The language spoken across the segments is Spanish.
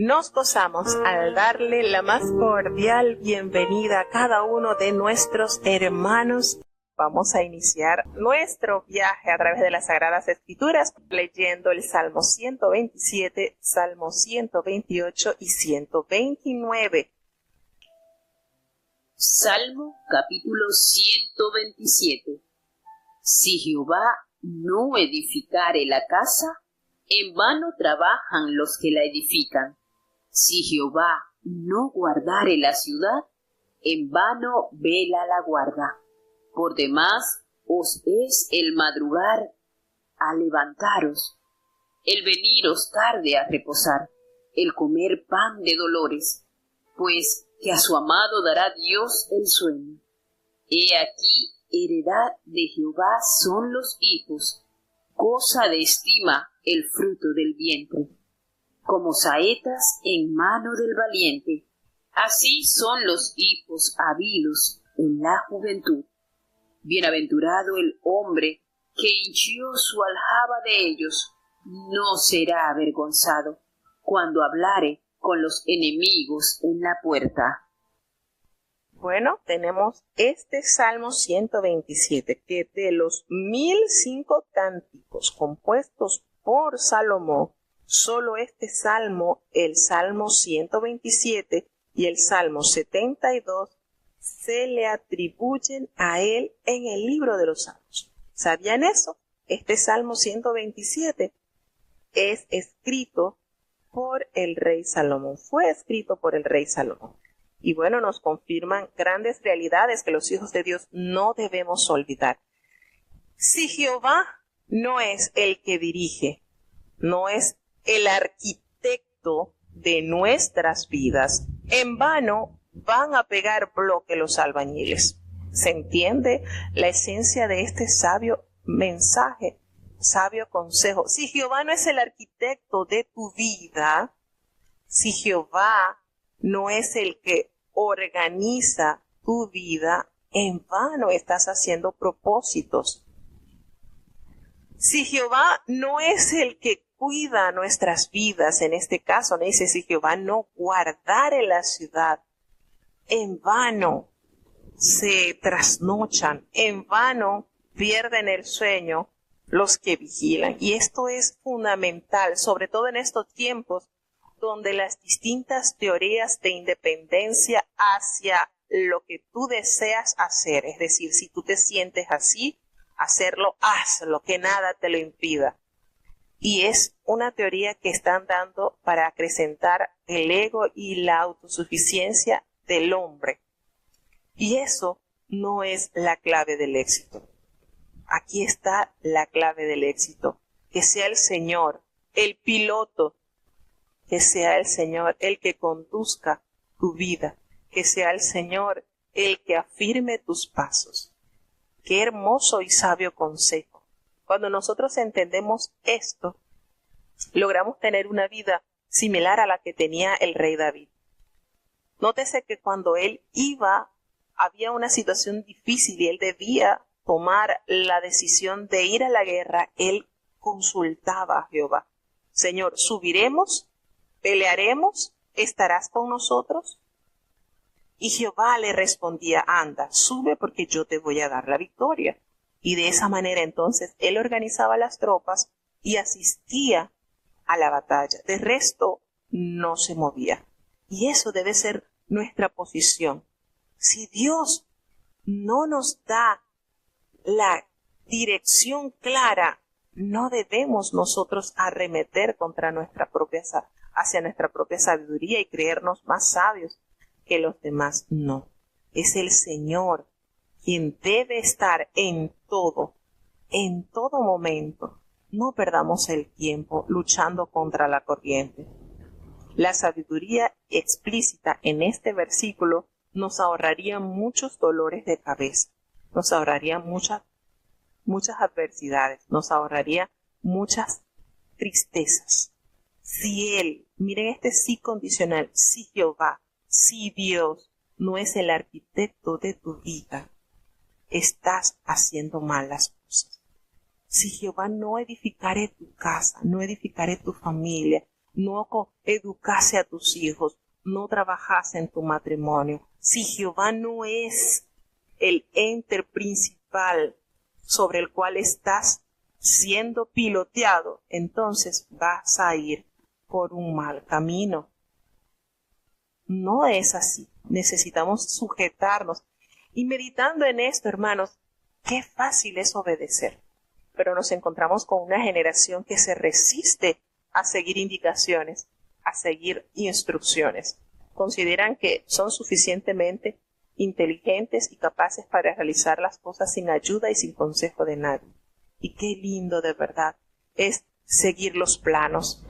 Nos gozamos al darle la más cordial bienvenida a cada uno de nuestros hermanos. Vamos a iniciar nuestro viaje a través de las Sagradas Escrituras leyendo el Salmo 127, Salmo 128 y 129. Salmo capítulo 127. Si Jehová no edificare la casa, en vano trabajan los que la edifican. Si Jehová no guardare la ciudad, en vano vela la guarda. Por demás os es el madrugar a levantaros, el veniros tarde a reposar, el comer pan de dolores, pues que a su amado dará Dios el sueño. He aquí, heredad de Jehová son los hijos, cosa de estima el fruto del vientre. Como saetas en mano del valiente, así son los hijos habidos en la juventud. Bienaventurado el hombre que hinchió su aljaba de ellos, no será avergonzado cuando hablare con los enemigos en la puerta. Bueno, tenemos este Salmo 127, que de los 1005 cánticos compuestos por Salomón, solo este Salmo, el Salmo 127 y el Salmo 72, se le atribuyen a él en el libro de los Salmos. ¿Sabían eso? Este Salmo 127 es escrito por el rey Salomón, fue escrito por el rey Salomón. Y bueno, nos confirman grandes realidades que los hijos de Dios no debemos olvidar. Si Jehová no es el que dirige, no es el arquitecto de nuestras vidas, en vano van a pegar bloque los albañiles. ¿Se entiende la esencia de este sabio mensaje, sabio consejo? Si Jehová no es el arquitecto de tu vida, si Jehová no es el que organiza tu vida, en vano estás haciendo propósitos. Si Jehová no es el que cuida nuestras vidas, en este caso, me dice, si Jehová no guardare la ciudad, en vano se trasnochan, en vano pierden el sueño los que vigilan. Y esto es fundamental, sobre todo en estos tiempos donde las distintas teorías de independencia hacia lo que tú deseas hacer, es decir, si tú te sientes así, hacerlo, hazlo, que nada te lo impida. Y es una teoría que están dando para acrecentar el ego y la autosuficiencia del hombre. Y eso no es la clave del éxito. Aquí está la clave del éxito. Que sea el Señor, el piloto, que sea el Señor el que conduzca tu vida, que sea el Señor el que afirme tus pasos. Qué hermoso y sabio consejo. Cuando nosotros entendemos esto, logramos tener una vida similar a la que tenía el rey David. Nótese que cuando él iba, había una situación difícil y él debía tomar la decisión de ir a la guerra. Él consultaba a Jehová. Señor, ¿subiremos? ¿Pelearemos? ¿Estarás con nosotros? Y Jehová le respondía, anda, sube porque yo te voy a dar la victoria. Y de esa manera entonces él organizaba las tropas y asistía a la batalla. De resto, no se movía. Y eso debe ser nuestra posición. Si Dios no nos da la dirección clara, no debemos nosotros arremeter contra hacia nuestra propia sabiduría y creernos más sabios que los demás. No, es el Señor quien debe estar en todo momento. No perdamos el tiempo luchando contra la corriente. La sabiduría explícita en este versículo nos ahorraría muchos dolores de cabeza, nos ahorraría muchas adversidades, nos ahorraría muchas tristezas. Si Él, miren este sí condicional, si Jehová, si Dios no es el arquitecto de tu vida, estás haciendo mal las cosas. Si Jehová no edificare tu casa, no edificare tu familia, no educase a tus hijos, no trabajase en tu matrimonio, si Jehová no es el ente principal sobre el cual estás siendo piloteado, entonces vas a ir por un mal camino. No es así. Necesitamos sujetarnos. Y meditando en esto, hermanos, qué fácil es obedecer. Pero nos encontramos con una generación que se resiste a seguir indicaciones, a seguir instrucciones. Consideran que son suficientemente inteligentes y capaces para realizar las cosas sin ayuda y sin consejo de nadie. Y qué lindo de verdad es seguir los planos,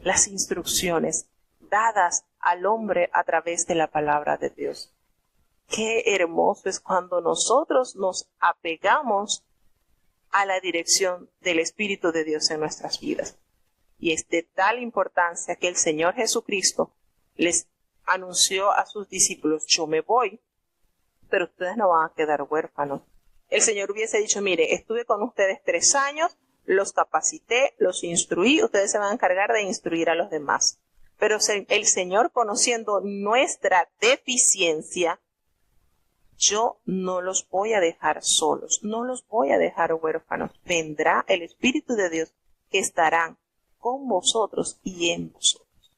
las instrucciones dadas al hombre a través de la palabra de Dios. Qué hermoso es cuando nosotros nos apegamos a la dirección del Espíritu de Dios en nuestras vidas. Y es de tal importancia que el Señor Jesucristo les anunció a sus discípulos: yo me voy, pero ustedes no van a quedar huérfanos. El Señor hubiese dicho: mire, estuve con ustedes 3 años, los capacité, los instruí, ustedes se van a encargar de instruir a los demás. Pero el Señor, conociendo nuestra deficiencia, yo no los voy a dejar solos, no los voy a dejar huérfanos. Vendrá el Espíritu de Dios que estará con vosotros y en vosotros.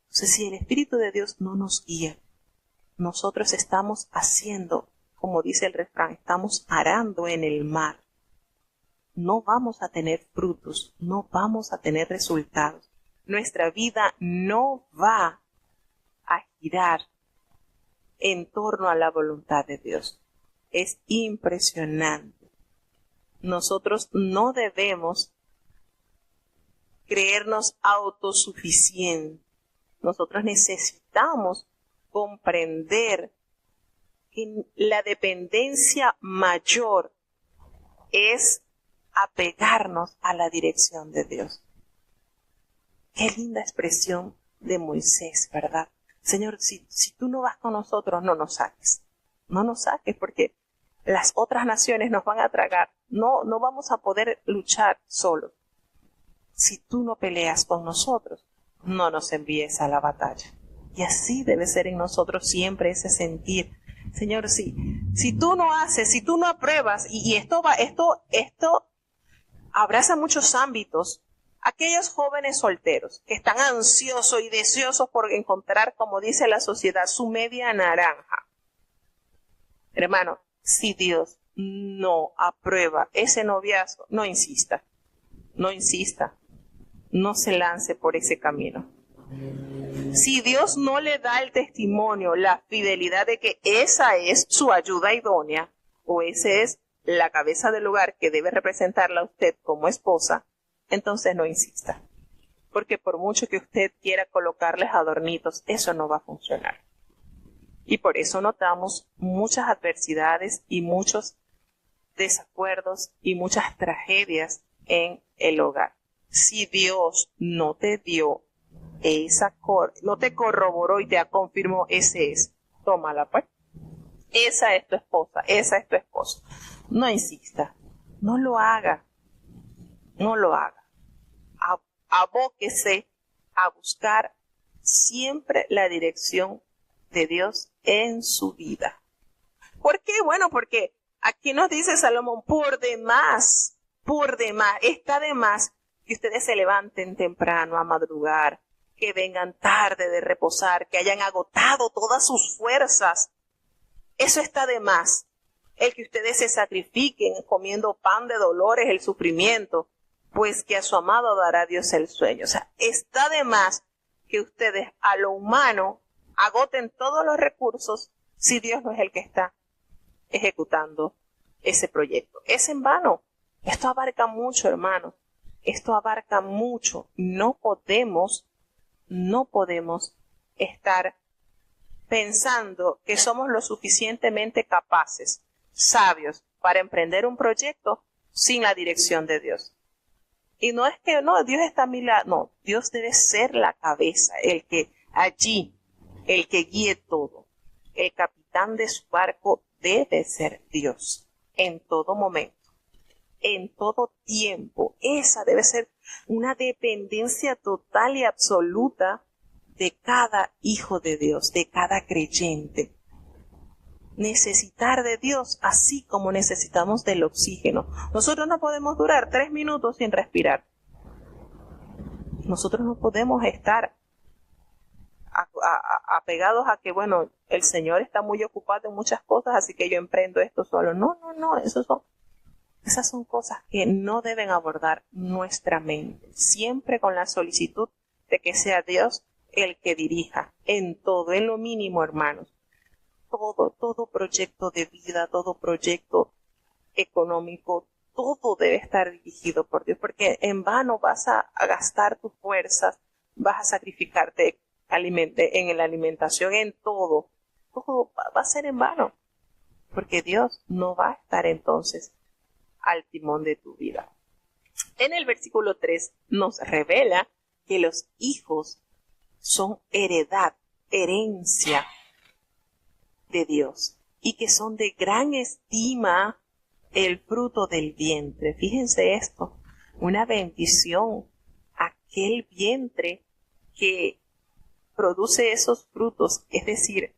Entonces, si el Espíritu de Dios no nos guía, nosotros estamos haciendo, como dice el refrán, estamos arando en el mar. No vamos a tener frutos, no vamos a tener resultados. Nuestra vida no va a girar en torno a la voluntad de Dios. Es impresionante. Nosotros no debemos creernos autosuficientes. Nosotros necesitamos comprender que la dependencia mayor es apegarnos a la dirección de Dios. Qué linda expresión de Moisés, ¿verdad? Señor, si tú no vas con nosotros, no nos saques. No nos saques porque las otras naciones nos van a tragar. No vamos a poder luchar solos. Si tú no peleas con nosotros, no nos envíes a la batalla. Y así debe ser en nosotros siempre ese sentir. Señor, si tú no haces, si tú no apruebas, y esto abraza muchos ámbitos. Aquellos jóvenes solteros que están ansiosos y deseosos por encontrar, como dice la sociedad, su media naranja. Hermano, si Dios no aprueba ese noviazgo, no insista, no se lance por ese camino. Si Dios no le da el testimonio, la fidelidad de que esa es su ayuda idónea, o ese es la cabeza del hogar que debe representarla a usted como esposa, entonces no insista. Porque por mucho que usted quiera colocarles adornitos, eso no va a funcionar. Y por eso notamos muchas adversidades y muchos desacuerdos y muchas tragedias en el hogar. Si Dios no te dio no te corroboró y te confirmó, ese es, tómala pues. Esa es tu esposa, esa es tu esposo. No insista, no lo haga. Abóquese a buscar siempre la dirección de Dios en su vida. ¿Por qué? Bueno, porque aquí nos dice Salomón, por demás, está de más que ustedes se levanten temprano a madrugar, que vengan tarde de reposar, que hayan agotado todas sus fuerzas. Eso está de más. El que ustedes se sacrifiquen comiendo pan de dolores, el sufrimiento, pues que a su amado dará Dios el sueño. O sea, está de más que ustedes a lo humano agoten todos los recursos si Dios no es el que está ejecutando ese proyecto. Es en vano. Esto abarca mucho, hermanos. Esto abarca mucho. No podemos estar pensando que somos lo suficientemente capaces, sabios, para emprender un proyecto sin la dirección de Dios. Y no es que, no, Dios está a mi lado. No, Dios debe ser la cabeza, el que guíe todo. El capitán de su barco debe ser Dios en todo momento, en todo tiempo. Esa debe ser una dependencia total y absoluta de cada hijo de Dios, de cada creyente. Necesitar de Dios así como necesitamos del oxígeno. Nosotros no podemos durar 3 minutos sin respirar. Nosotros no podemos estar apegados a que, bueno, el Señor está muy ocupado en muchas cosas, así que yo emprendo esto solo. No, esas son cosas que no deben abordar nuestra mente. Siempre con la solicitud de que sea Dios el que dirija en todo, en lo mínimo, hermanos. Todo proyecto de vida, todo proyecto económico, todo debe estar dirigido por Dios, porque en vano vas a gastar tus fuerzas, vas a sacrificarte en la alimentación, en todo va a ser en vano, porque Dios no va a estar entonces al timón de tu vida. En el versículo 3 nos revela que los hijos son herencia de Dios, y que son de gran estima el fruto del vientre. Fíjense esto, una bendición, aquel vientre que produce esos frutos, es decir,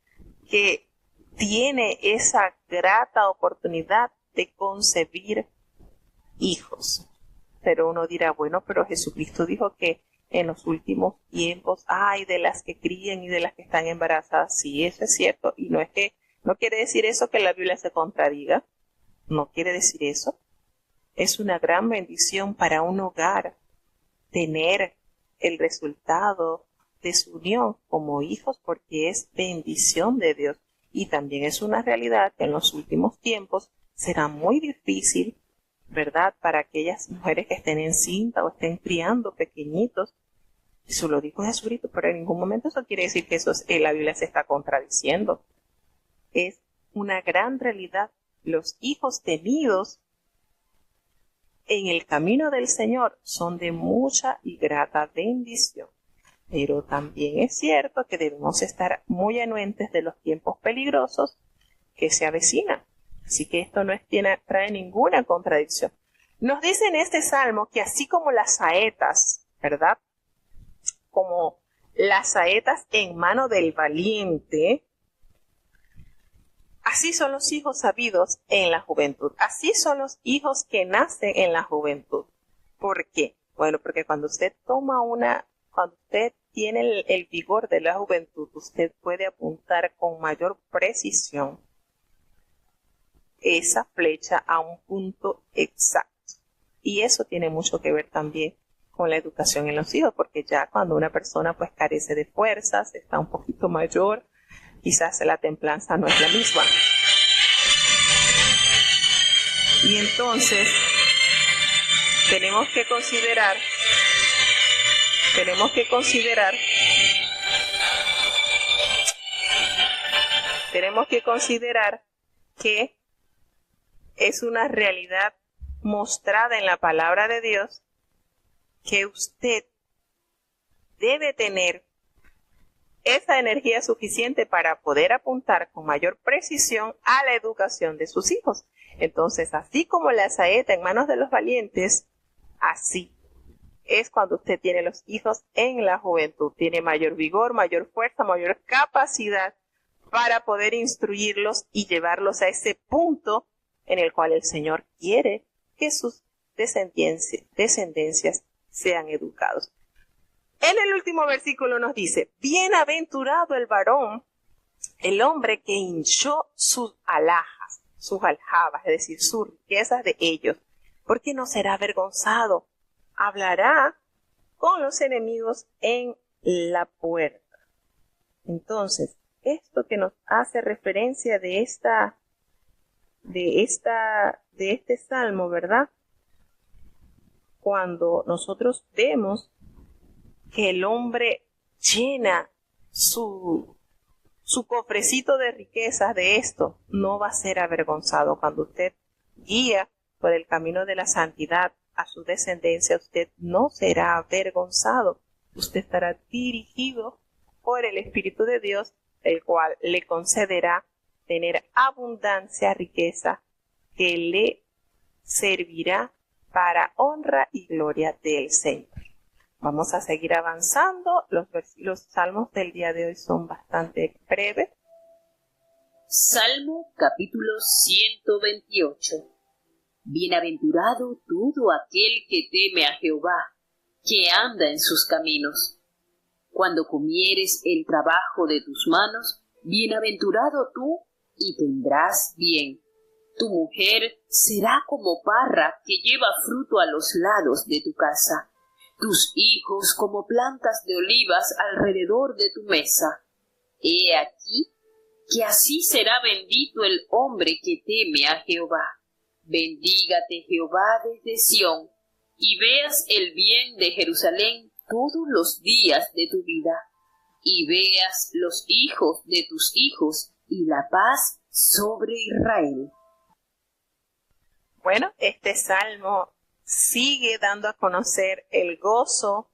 que tiene esa grata oportunidad de concebir hijos. Pero uno dirá, bueno, pero Jesucristo dijo que en los últimos tiempos hay de las que crían y de las que están embarazadas. Sí, eso es cierto, y no quiere decir eso que la Biblia se contradiga, no quiere decir eso. Es una gran bendición para un hogar tener el resultado de su unión como hijos, porque es bendición de Dios. Y también es una realidad que en los últimos tiempos será muy difícil, ¿verdad?, para aquellas mujeres que estén encintas o estén criando pequeñitos. Eso lo dijo Jesucristo, pero en ningún momento eso quiere decir que la Biblia se está contradiciendo. Es una gran realidad. Los hijos tenidos en el camino del Señor son de mucha y grata bendición. Pero también es cierto que debemos estar muy anuentes de los tiempos peligrosos que se avecinan. Así que esto no trae ninguna contradicción. Nos dice en este salmo que así como las saetas, ¿verdad?, como las saetas en mano del valiente, así son los hijos sabidos en la juventud. Así son los hijos que nacen en la juventud. ¿Por qué? Bueno, porque cuando usted tiene el vigor de la juventud, usted puede apuntar con mayor precisión esa flecha a un punto exacto. Y eso tiene mucho que ver también con la educación en los hijos, porque ya cuando una persona pues carece de fuerzas, está un poquito mayor, quizás la templanza no es la misma. Y entonces tenemos que considerar que es una realidad mostrada en la palabra de Dios, que usted debe tener esa energía suficiente para poder apuntar con mayor precisión a la educación de sus hijos. Entonces, así como la saeta en manos de los valientes, así es cuando usted tiene los hijos en la juventud. Tiene mayor vigor, mayor fuerza, mayor capacidad para poder instruirlos y llevarlos a ese punto en el cual el Señor quiere que sus descendencias sean educados. En el último versículo nos dice, bienaventurado el varón, el hombre que hinchó sus alhajas, sus aljabas, es decir, sus riquezas de ellos, porque no será avergonzado, hablará con los enemigos en la puerta. Entonces, esto que nos hace referencia de este salmo, ¿verdad? Cuando nosotros vemos que el hombre llena su cofrecito de riquezas de esto, no va a ser avergonzado. Cuando usted guía por el camino de la santidad a su descendencia, usted no será avergonzado. Usted estará dirigido por el Espíritu de Dios, el cual le concederá tener abundancia, riqueza, que le servirá para honra y gloria del Señor. Vamos a seguir avanzando. Los salmos del día de hoy son bastante breves. Salmo capítulo 128. Bienaventurado todo aquel que teme a Jehová, que anda en sus caminos. Cuando comieres el trabajo de tus manos, bienaventurado tú y tendrás bien. Tu mujer será como parra que lleva fruto a los lados de tu casa. Tus hijos como plantas de olivas alrededor de tu mesa. He aquí que así será bendito el hombre que teme a Jehová. Bendígate Jehová desde Sión, y veas el bien de Jerusalén todos los días de tu vida, y veas los hijos de tus hijos, y la paz sobre Israel. Bueno, este salmo sigue dando a conocer el gozo,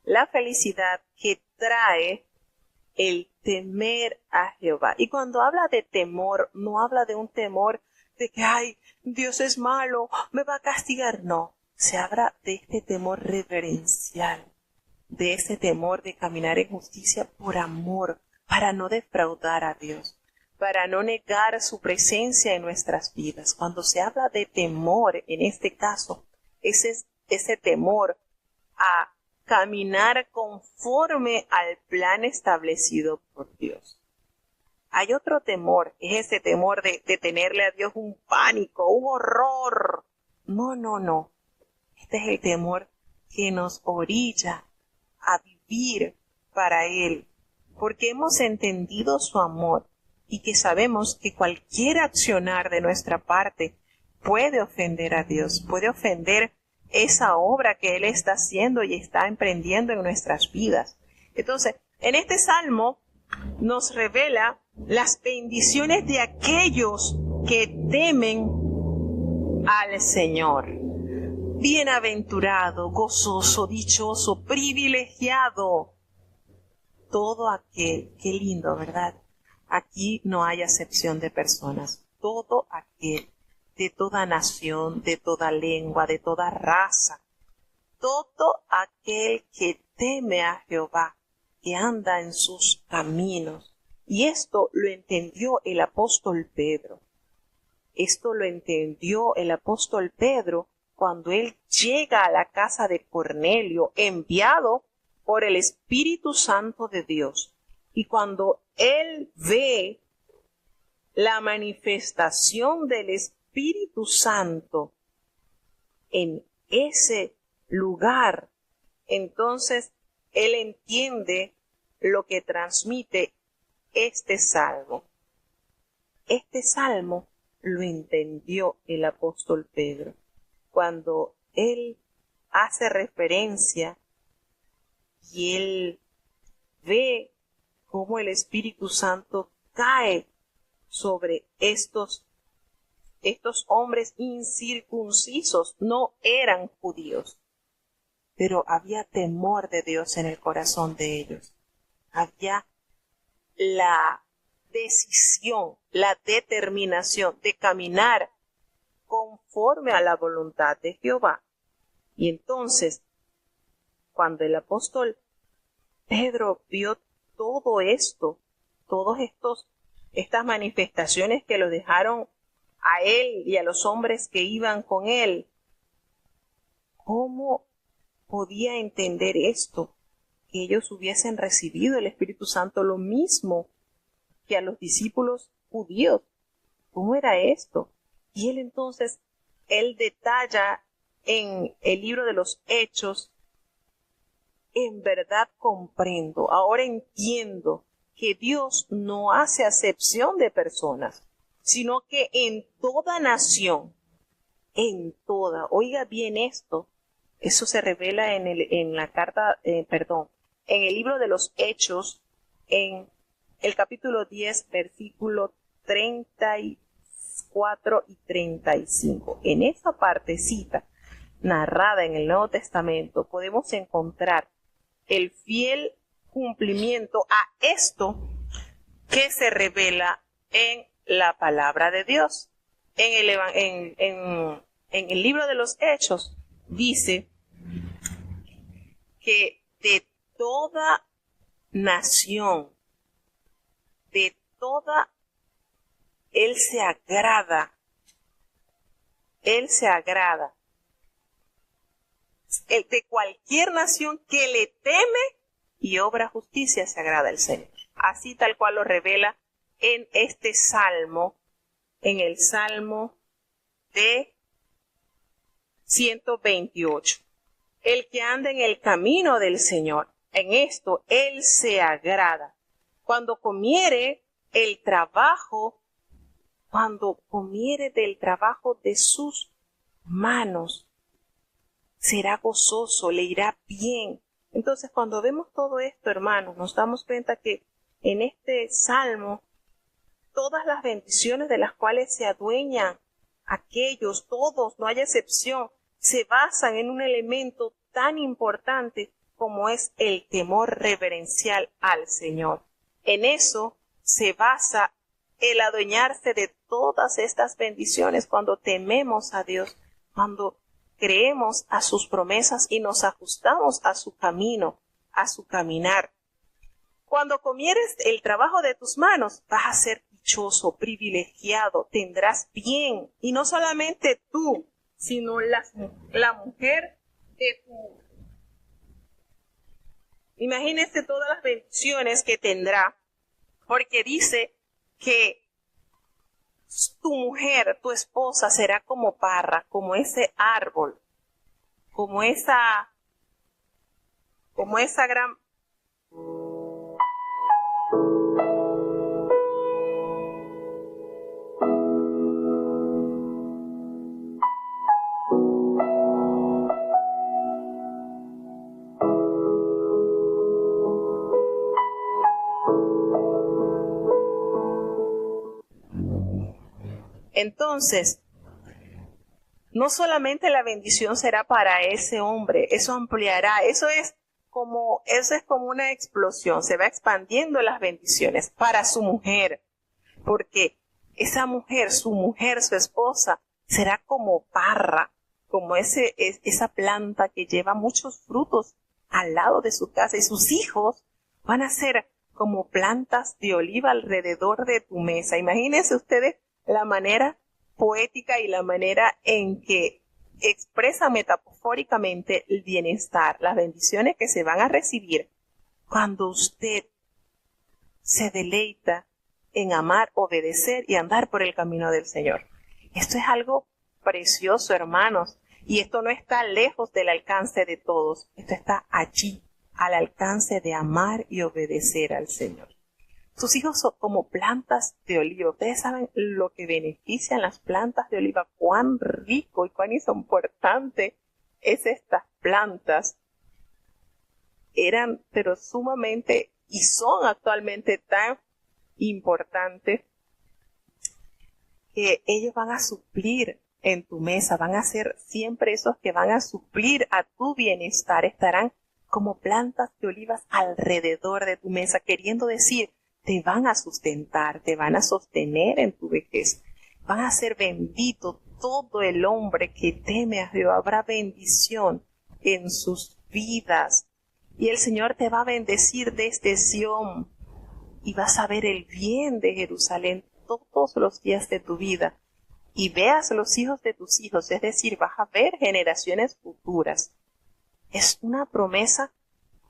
la felicidad que trae el temer a Jehová. Y cuando habla de temor, no habla de un temor de que, ay, Dios es malo, me va a castigar. No, se habla de este temor reverencial, de ese temor de caminar en justicia por amor, para no defraudar a Dios, para no negar su presencia en nuestras vidas. Cuando se habla de temor, en este caso, ese temor a caminar conforme al plan establecido por Dios. Hay otro temor, es ese temor de tenerle a Dios un pánico, un horror. No. Este es el temor que nos orilla a vivir para Él, porque hemos entendido su amor y que sabemos que cualquier accionar de nuestra parte puede ofender a Dios, puede ofender esa obra que Él está haciendo y está emprendiendo en nuestras vidas. Entonces, en este salmo nos revela las bendiciones de aquellos que temen al Señor. Bienaventurado, gozoso, dichoso, privilegiado. Todo aquel, qué lindo, ¿verdad? Aquí no hay acepción de personas. Todo aquel, de toda nación, de toda lengua, de toda raza. Todo aquel que teme a Jehová, que anda en sus caminos. Y esto lo entendió el apóstol Pedro. Esto lo entendió el apóstol Pedro cuando él llega a la casa de Cornelio, enviado por el Espíritu Santo de Dios. Y cuando él ve la manifestación del Espíritu Santo en ese lugar, entonces él entiende lo que transmite este salmo. Este salmo lo entendió el apóstol Pedro cuando él hace referencia y él ve cómo el Espíritu Santo cae sobre estos hombres incircuncisos. No eran judíos, pero había temor de Dios en el corazón de ellos. Había la decisión, la determinación de caminar conforme a la voluntad de Jehová. Y entonces, cuando el apóstol Pedro vio todo esto, estas manifestaciones que lo dejaron a él y a los hombres que iban con él, ¿cómo podía entender esto? Que ellos hubiesen recibido el Espíritu Santo lo mismo que a los discípulos judíos. ¿Cómo era esto? Y él detalla en el libro de los Hechos, en verdad comprendo, ahora entiendo que Dios no hace acepción de personas, sino que en toda nación, oiga bien esto, eso se revela en el libro de los Hechos, en el capítulo 10, versículo 34 y 35. En esa partecita narrada en el Nuevo Testamento podemos encontrar el fiel cumplimiento a esto que se revela en la palabra de Dios. En en el libro de los Hechos, dice que de toda nación, de toda, Él se agrada. De cualquier nación que le teme y obra justicia se agrada el Señor. Así tal cual lo revela en este salmo, en el salmo de 128. El que anda en el camino del Señor, en esto Él se agrada. Cuando comiere del trabajo de sus manos, será gozoso, le irá bien. Entonces, cuando vemos todo esto, hermanos, nos damos cuenta que en este salmo, todas las bendiciones de las cuales se adueñan aquellos, todos, no hay excepción, se basan en un elemento tan importante como es el temor reverencial al Señor. En eso se basa el adueñarse de todas estas bendiciones cuando tememos a Dios, cuando creemos a sus promesas y nos ajustamos a su camino, a su caminar. Cuando comieres el trabajo de tus manos, vas a ser dichoso, privilegiado, tendrás bien. Y no solamente tú, sino la mujer de tu... Imagínese todas las bendiciones que tendrá, porque dice que tu mujer, tu esposa, será como parra, como ese árbol, como esa gran... Entonces, no solamente la bendición será para ese hombre, eso ampliará, eso es como una explosión, se va expandiendo las bendiciones para su mujer, porque esa mujer, su esposa, será como parra, como esa planta que lleva muchos frutos al lado de su casa, y sus hijos van a ser como plantas de oliva alrededor de tu mesa. Imagínense ustedes la manera poética y la manera en que expresa metafóricamente el bienestar, las bendiciones que se van a recibir cuando usted se deleita en amar, obedecer y andar por el camino del Señor. Esto es algo precioso, hermanos, y esto no está lejos del alcance de todos, esto está allí, al alcance de amar y obedecer al Señor. Sus hijos son como plantas de oliva. Ustedes saben lo que benefician las plantas de oliva, cuán rico y cuán importante es estas plantas. Eran, pero sumamente, y son actualmente tan importantes, que ellos van a suplir en tu mesa, van a ser siempre esos que van a suplir a tu bienestar, estarán como plantas de olivas alrededor de tu mesa, queriendo decir, te van a sustentar, te van a sostener en tu vejez. Van a ser bendito todo el hombre que teme a Jehová. Habrá bendición en sus vidas. Y el Señor te va a bendecir desde Sión. Y vas a ver el bien de Jerusalén todos los días de tu vida. Y veas los hijos de tus hijos, es decir, vas a ver generaciones futuras. Es una promesa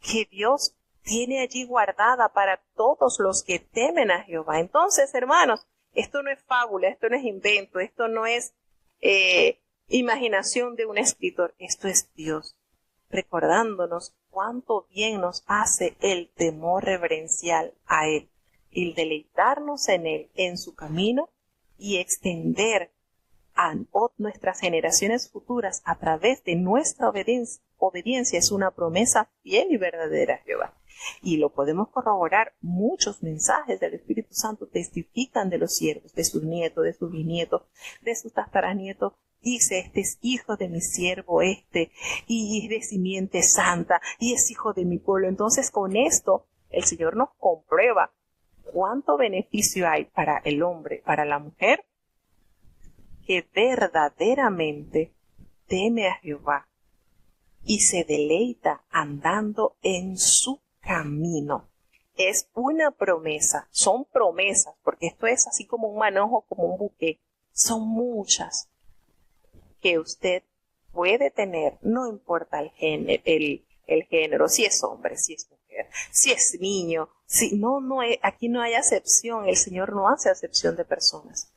que Dios tiene allí guardada para todos los que temen a Jehová. Entonces, hermanos, esto no es fábula, esto no es invento, esto no es imaginación de un escritor, esto es Dios, recordándonos cuánto bien nos hace el temor reverencial a Él, el deleitarnos en Él, en su camino, y extender a nuestras generaciones futuras a través de nuestra obediencia es una promesa fiel y verdadera a Jehová. Y lo podemos corroborar, muchos mensajes del Espíritu Santo testifican de los siervos, de sus nietos, de sus bisnietos, de sus tataranietos. Dice, este es hijo de mi siervo y es de simiente santa, y es hijo de mi pueblo. Entonces, con esto, el Señor nos comprueba cuánto beneficio hay para el hombre, para la mujer, que verdaderamente teme a Jehová y se deleita andando en su camino. Es una promesa, son promesas, porque esto es así como un manojo, como un buque. Son muchas que usted puede tener, no importa el género, si es hombre, si es mujer, si es niño, aquí no hay acepción, el Señor no hace acepción de personas,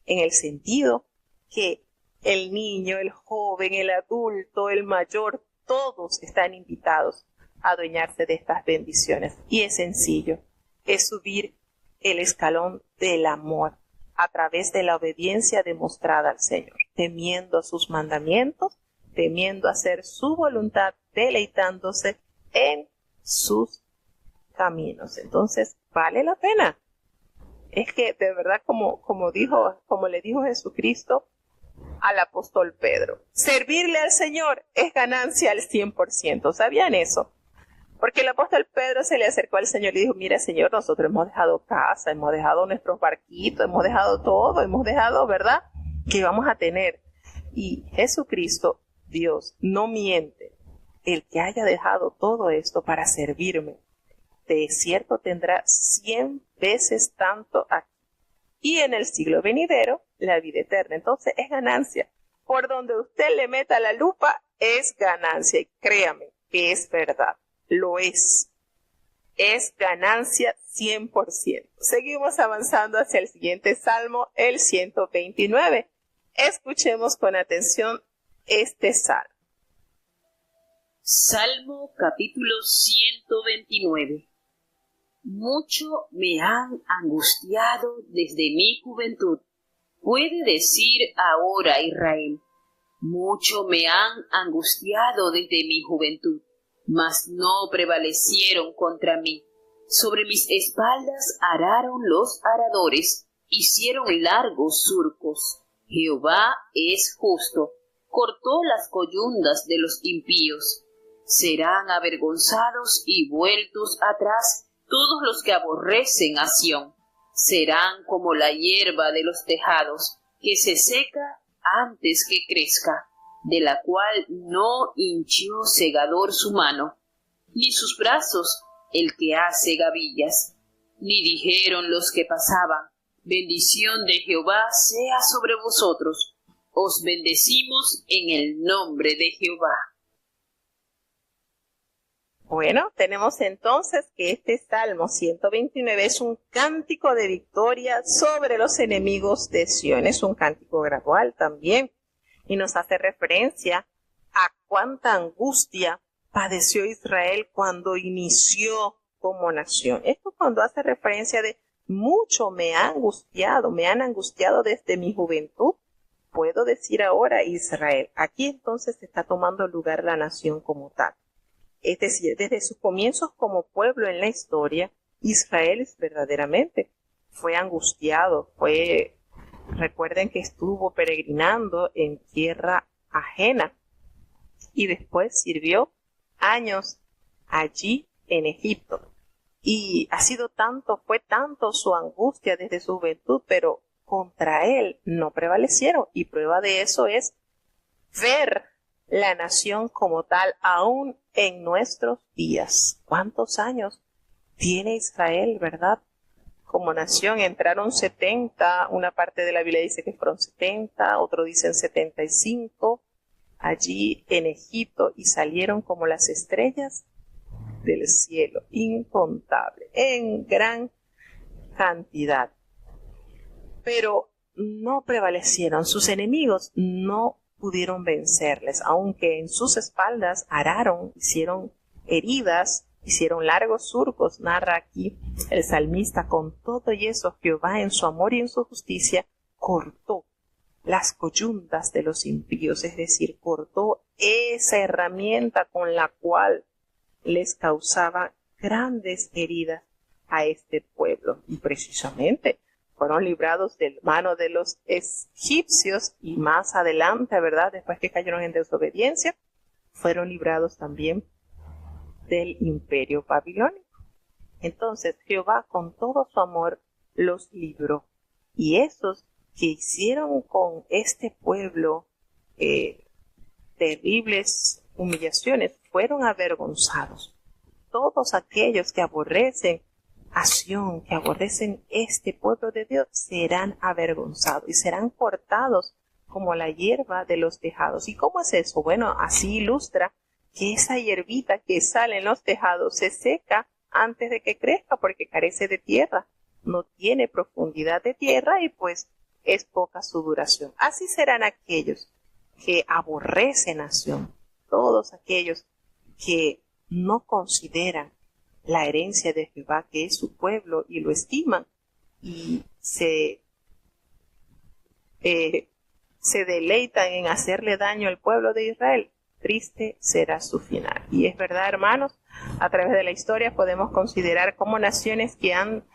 en el sentido que el niño, el joven, el adulto, el mayor, todos están invitados a adueñarse de estas bendiciones. Y es sencillo, es subir el escalón del amor a través de la obediencia demostrada al Señor, temiendo sus mandamientos, temiendo hacer su voluntad, deleitándose en sus caminos. Entonces, vale la pena. Es que de verdad, como le dijo Jesucristo al apóstol Pedro, servirle al Señor es ganancia al 100%. ¿Sabían eso? Porque el apóstol Pedro se le acercó al Señor y dijo, mira, Señor, nosotros hemos dejado casa, hemos dejado nuestros barquitos, hemos dejado todo, hemos dejado, ¿verdad?, que vamos a tener. Y Jesucristo, Dios, no miente. El que haya dejado todo esto para servirme, de cierto tendrá 100 veces tanto aquí. Y en el siglo venidero, la vida eterna. Entonces es ganancia. Por donde usted le meta la lupa, es ganancia. Y créame que es verdad. Lo es. Es ganancia 100%. Seguimos avanzando hacia el siguiente salmo, el 129. Escuchemos con atención este salmo. Salmo capítulo 129. Mucho me han angustiado desde mi juventud. Puede decir ahora Israel, mucho me han angustiado desde mi juventud, mas no prevalecieron contra mí. Sobre mis espaldas araron los aradores, hicieron largos surcos. Jehová es justo, cortó las coyundas de los impíos. Serán avergonzados y vueltos atrás todos los que aborrecen a Sión. Serán como la hierba de los tejados, que se seca antes que crezca, de la cual no hinchió segador su mano, ni sus brazos el que hace gavillas. Ni dijeron los que pasaban, bendición de Jehová sea sobre vosotros. Os bendecimos en el nombre de Jehová. Bueno, tenemos entonces que este Salmo 129 es un cántico de victoria sobre los enemigos de Sión. Es un cántico gradual también y nos hace referencia a cuánta angustia padeció Israel cuando inició como nación. Esto cuando hace referencia de mucho me han angustiado desde mi juventud. Puedo decir ahora Israel. Aquí entonces está tomando lugar la nación como tal. Es decir, desde sus comienzos como pueblo en la historia, Israel verdaderamente fue angustiado, recuerden que estuvo peregrinando en tierra ajena y después sirvió años allí en Egipto. Y fue tanto su angustia desde su juventud, pero contra él no prevalecieron. Y prueba de eso es ver la nación como tal aún en nuestros días. ¿Cuántos años tiene Israel, verdad? Como nación entraron 70, una parte de la Biblia dice que fueron 70, otro dicen 75, allí en Egipto, y salieron como las estrellas del cielo, incontable, en gran cantidad. Pero no prevalecieron, sus enemigos no pudieron vencerles, aunque en sus espaldas araron, hicieron heridas, hicieron largos surcos. Narra aquí el salmista, con todo y eso Jehová en su amor y en su justicia cortó las coyundas de los impíos, es decir, cortó esa herramienta con la cual les causaba grandes heridas a este pueblo. Y precisamente fueron librados de mano de los egipcios y más adelante, ¿verdad?, después que cayeron en desobediencia, fueron librados también del imperio babilónico. Entonces Jehová con todo su amor los libró. Y esos que hicieron con este pueblo terribles humillaciones fueron avergonzados. Todos aquellos que aborrecen a Sión, que aborrecen este pueblo de Dios, serán avergonzados y serán cortados como la hierba de los tejados. ¿Y cómo es eso? Bueno, así ilustra que esa hierbita que sale en los tejados se seca antes de que crezca porque carece de tierra, no tiene profundidad de tierra y pues es poca su duración. Así serán aquellos que aborrecen a Sión, todos aquellos que no consideran la herencia de Jehová, que es su pueblo, y lo estiman y se deleitan en hacerle daño al pueblo de Israel. Triste será su final. Y es verdad, hermanos, a través de la historia podemos considerar cómo naciones que han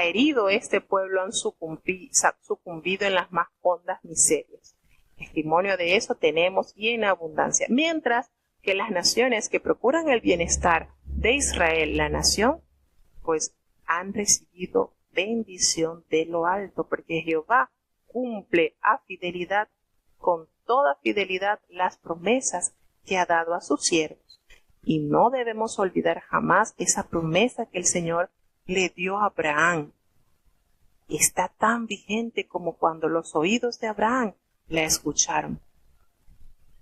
herido este pueblo han sucumbido en las más hondas miserias. Testimonio de eso tenemos y en abundancia. Mientras que las naciones que procuran el bienestar de Israel, la nación, pues han recibido bendición de lo alto, porque Jehová cumple a fidelidad, con toda fidelidad, las promesas que ha dado a sus siervos. Y no debemos olvidar jamás esa promesa que el Señor le dio a Abraham. Está tan vigente como cuando los oídos de Abraham la escucharon.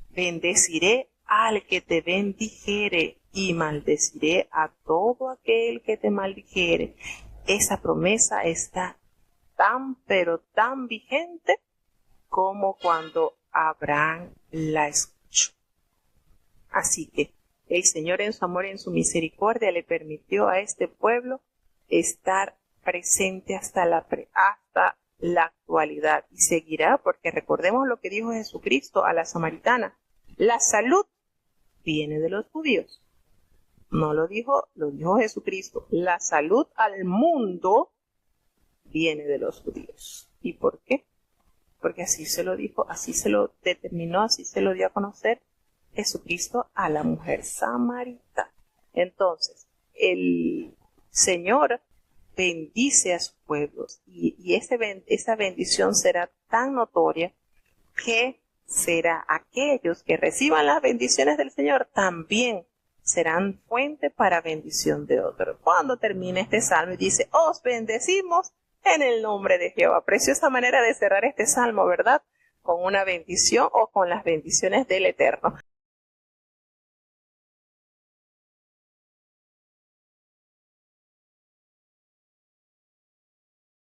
Bendeciré al que te bendijere y maldeciré a todo aquel que te maldijere. Esa promesa está tan pero tan vigente como cuando Abraham la escuchó. Así que el Señor en su amor y en su misericordia le permitió a este pueblo estar presente hasta la actualidad y seguirá, porque recordemos lo que dijo Jesucristo a la samaritana: la salud viene de los judíos. No lo dijo Jesucristo. La salud al mundo viene de los judíos. ¿Y por qué? Porque así se lo dijo, así se lo determinó, así se lo dio a conocer Jesucristo a la mujer samaritana. Entonces, el Señor bendice a sus pueblos y esa bendición será tan notoria que será aquellos que reciban las bendiciones del Señor también serán fuente para bendición de otros. Cuando termine este salmo y dice: os bendecimos en el nombre de Jehová. Preciosa manera de cerrar este salmo, ¿verdad? Con una bendición o con las bendiciones del Eterno.